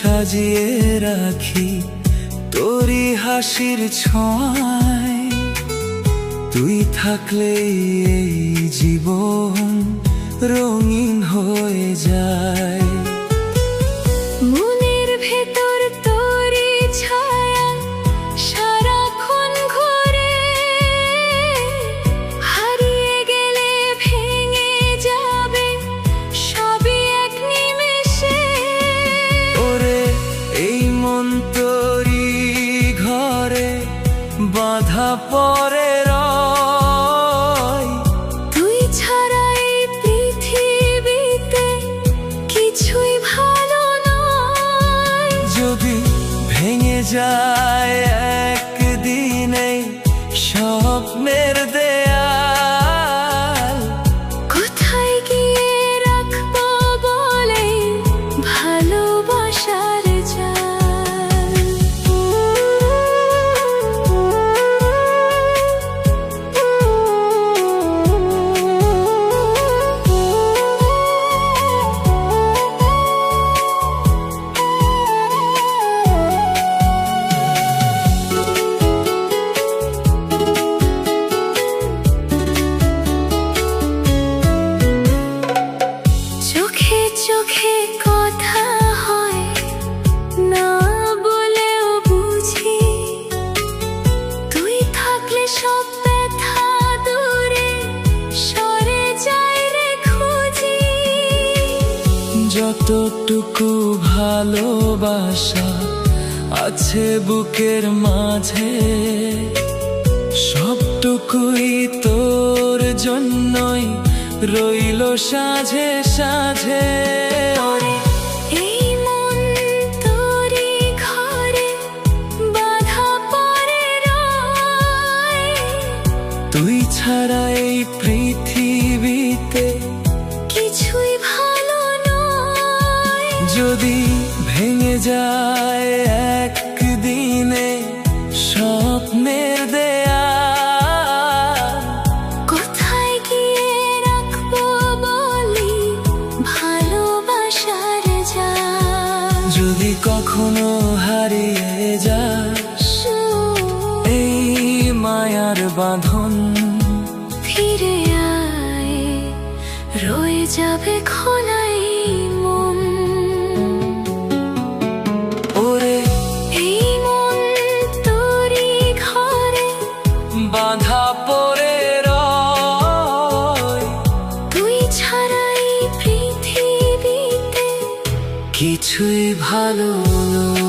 সাজিয়ে রাখি তোরই হাসির ছোঁয়ায়। তুই থাকলে এই জীবন রঙিন হয়ে যায়। মনের ভেতর তোরই ছায়া সারাক্ষণ ঘুরে, হারিয়ে গেলে ভেঙে যাবে সবই এক নিমেষে। ওরে এই মন তোরই ঘরে বাঁধা পড়ে রয়। তুই ছাড়া এই পৃথিবীতে কিছুই ভালো নয়। যদি ভেঙে যায় একদিনে স্বপ্নের দেয়াল, কোথায় গিয়ে রাখবো বলে ভালোবাসার চোখে চোখে কথা হয় না বলেও বুঝি, তুই থাকলে সব ব্যথা দূরে সরে যায় রে খুঁজি। যতটুকু ভালোবাসা আছে বুকের মাঝে, সবটুকুই তোর জন্যই রইল সাঝে সাঝে। এই মন তোরই ঘরে বাঁধা পড়ে রয়। তুই ছাড়া এই পৃথিবীতে কিছুই ভালো নয়। যদি ভেঙে যায় একদিনে স্বপ্নের দেয়াল, কোথায় গিয়ে রাখবো বলি ভালোবাসার জাল। যদি কখনো হারিয়ে যাস এই মায়ার বাঁধন, ফিরে আয় রয়ে যাবে খোলাই মন। ওরে এই মন তোরই ঘরে বাঁধা পড়ে রয়। তুই ছাড়াই পৃথিবীতে কিছুই ভালো নয়।